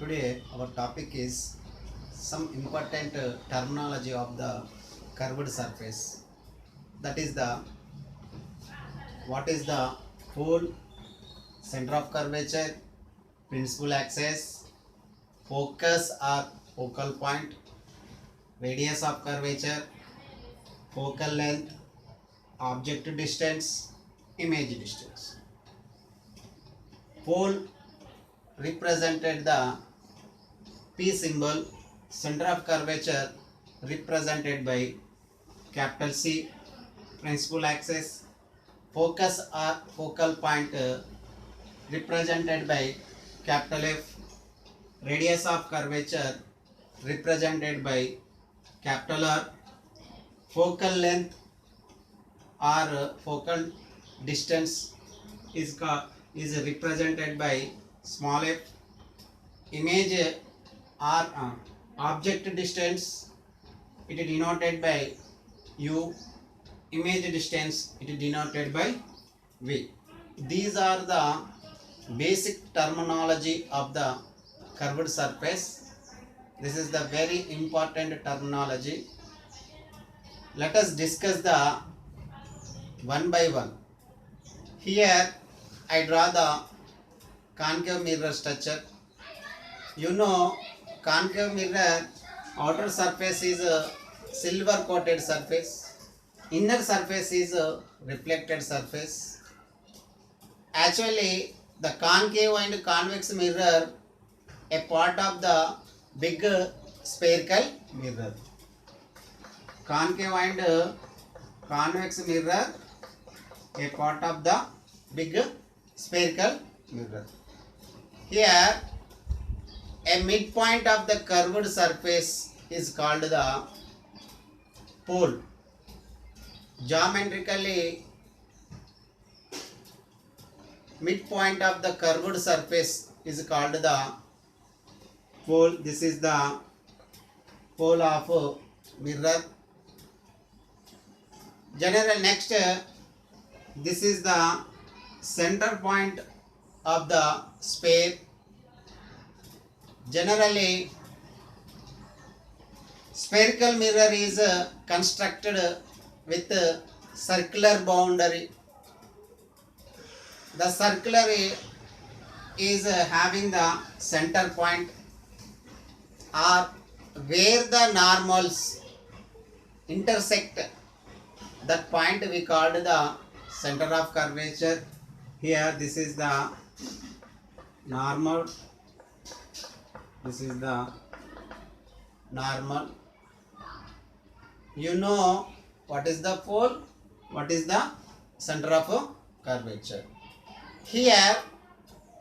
Today our topic is some important terminology of the curved surface. That is the what is the pole, center of curvature, principal axis, focus or focal point, radius of curvature, focal length, object distance, image distance. Pole represented the P symbol, center of curvature represented by capital C, principal axis, focus or focal point represented by capital F, radius of curvature represented by capital R, focal length or focal distance is represented by small f, image or object distance it is denoted by u, image distance it is denoted by v. These are the basic terminology of the curved surface. This is the very important terminology. Let us discuss the one by one. Here I draw the concave mirror structure. You know, concave mirror outer surface is a silver coated surface, inner surface is a reflected surface. Actually the concave and convex mirror a part of the big spherical mirror. Concave and convex mirror a part of the big spherical mirror. Here a midpoint of the curved surface is called the pole. Geometrically midpoint of the curved surface is called the pole. This is the pole of mirror. General next, this is the center point of the sphere. Generally spherical mirror is constructed with circular boundary. The circular is having the center point or where the normals intersect, that point we called the center of curvature. Here this is the normal, this is the normal. You know what is the pole, what is the center of curvature. Here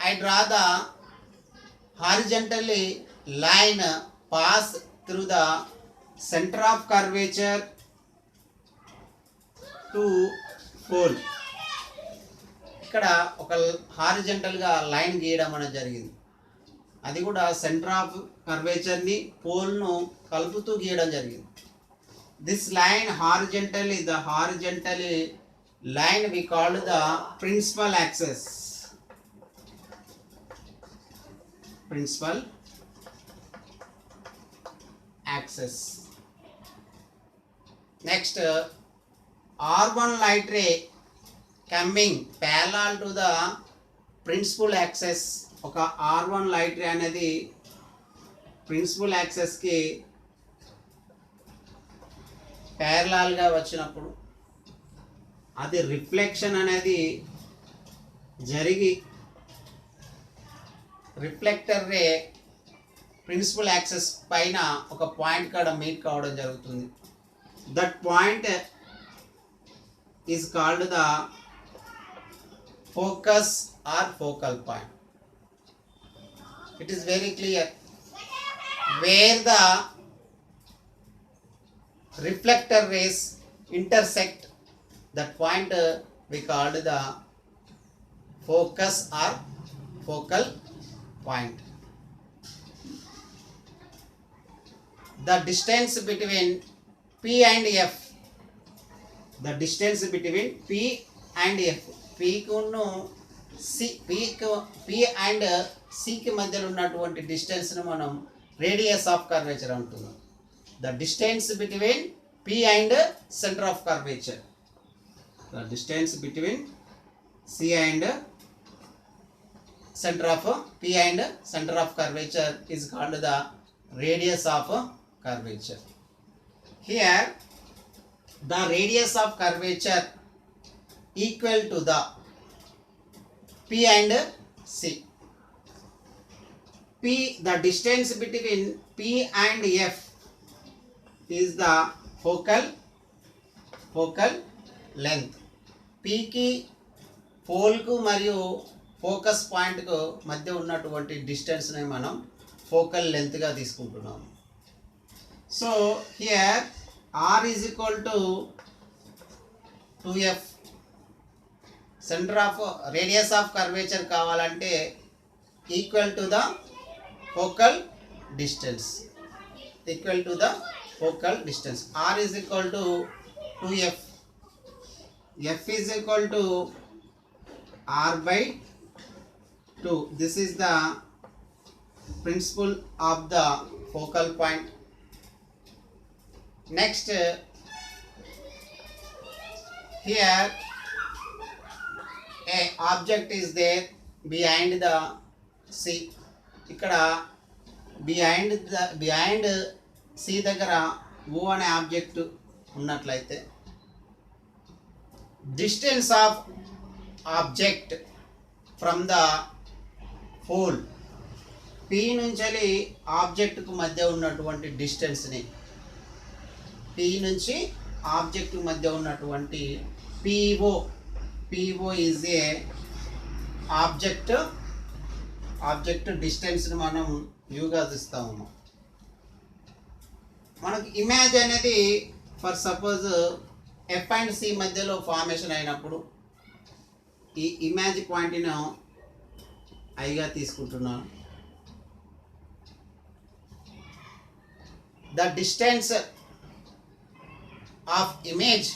I draw the horizontally line pass through the center of curvature to pole. ఇక్కడ ఒక horizontal గా line గీయడం అనేది జరిగింది. అది కూడా centre of curvature ని pole ను కలుపుతూ గీయడం జరిగింది. This line horizontally, the horizontally line we called the principal axis. Principal axis. Next, R1 light ray coming parallel to the principal axis. ఒక R1 light ray అనేది ప్రిన్సిపల్ యాక్సెస్ కి parallel గా వచ్చినప్పుడు అది రిఫ్లెక్షన్ అనేది జరిగి రిఫ్లెక్టర్ రే principal access పైన ఒక పాయింట్ కాడ మీట్ కావడం జరుగుతుంది. That point is called the focus or focal point. It is very clear where the reflector rays intersect, that point we called the focus or focal point. The distance between P and F, the distance between P and F, P కును C P and సికి మధ్యలో ఉన్నటువంటి డిస్టెన్స్ను మనం radius of curvature అంటున్నాం. The distance between P and centre of curvature, the distance between C and center of P and center of curvature is called the radius of curvature. Here the radius of curvature equal to the P and C. P, the distance between P and F is the focal length. P की pole కు మరియు focus పాయింట్కు మధ్య ఉన్నటువంటి డిస్టెన్స్ని మనం focal లెంత్గా తీసుకుంటున్నాం. So here R is equal to 2f. Centre of radius of curvature కావాలంటే equal to the focal distance, equal to the focal distance. R is equal to 2f, f is equal to r by 2. This is the principle of the focal point. Next, here a object is there behind the C. ఇక్కడ behind C దగ్గర O అనే object ఉన్నట్లయితే distance of object from the pole P నుంచి ఆబ్జెక్ట్కు మధ్య ఉన్నటువంటి డిస్టెన్స్ని, P నుంచి object మధ్య ఉన్నటువంటి PO ఈజ్ ఏ ఆబ్జెక్ట్ డిస్టెన్స్ని మనం యూగా తీస్తాము. మనకు ఇమేజ్ అనేది ఫర్ సపోజ్ F అండ్ C మధ్యలో ఫార్మేషన్ అయినప్పుడు ఈ ఇమేజ్ పాయింట్ను ఐగా తీసుకుంటున్నాను. The distance of image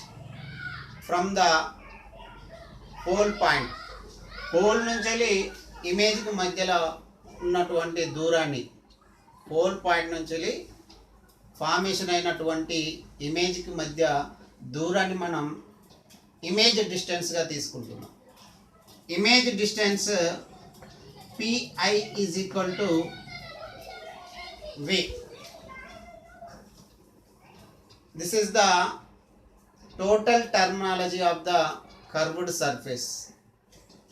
from the pole point, pole నుంచి ఇమేజ్కి మధ్యలో ఉన్నటువంటి దూరాన్ని, పోల్ పాయింట్ నుంచి ఫార్మేషన్ అయినటువంటి ఇమేజ్కి మధ్య దూరాన్ని మనం ఇమేజ్ డిస్టెన్స్గా తీసుకుంటున్నాం. Image distance PI is equal to V. This is the total terminology of the curved surface.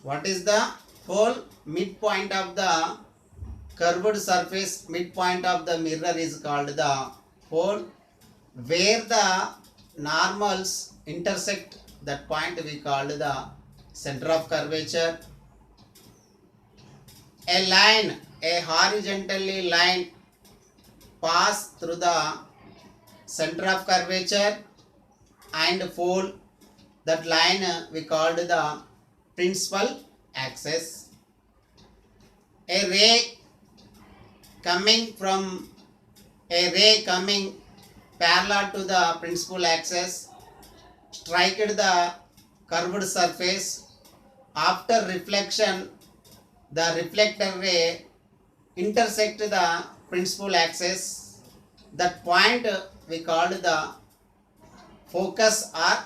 What is the whole midpoint of the curved surface? Midpoint of the mirror is called the pole. Where the normals intersect, that point we called the center of curvature. A line, a horizontally line pass through the center of curvature and pole. That line we called the principal axis. A ray coming parallel to the principal axis striked the curved surface. After reflection, the reflector ray intersect the principal axis. That point we called the focus or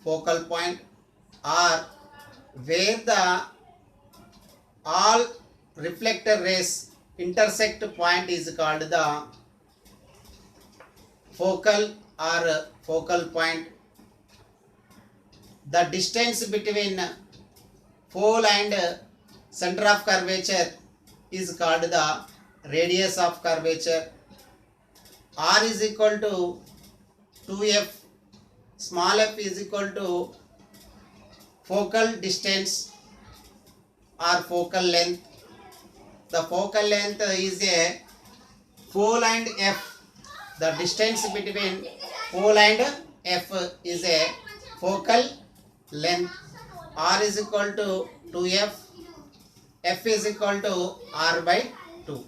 focal point, or where the all reflector rays intersect point is called the focal or focal point. The distance between pole and center of curvature is called the radius of curvature. R is equal to 2f, small f is equal to focal distance or focal length. The focal length is a pole and f. The distance between pole and f is a focal length. R is equal to 2f, f is equal to r by 2.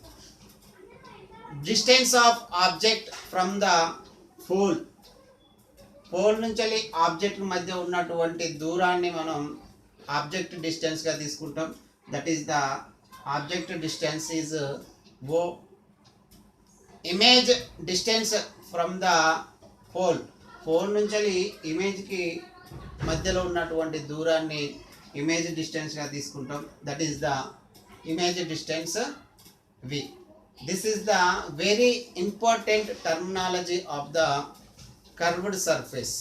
Distance of object from the pole, pole నుంచి object మధ్య ఉన్నటువంటి దూరాన్ని మనం object డిస్టెన్స్గా తీసుకుంటాం. That is the object distance is O. Image distance from the pole, pole నుంచి ఇమేజ్కి మధ్యలో ఉన్నటువంటి దూరాన్ని ఇమేజ్ డిస్టెన్స్గా తీసుకుంటాం. That is the image distance V. This is the very important terminology of the curved surface.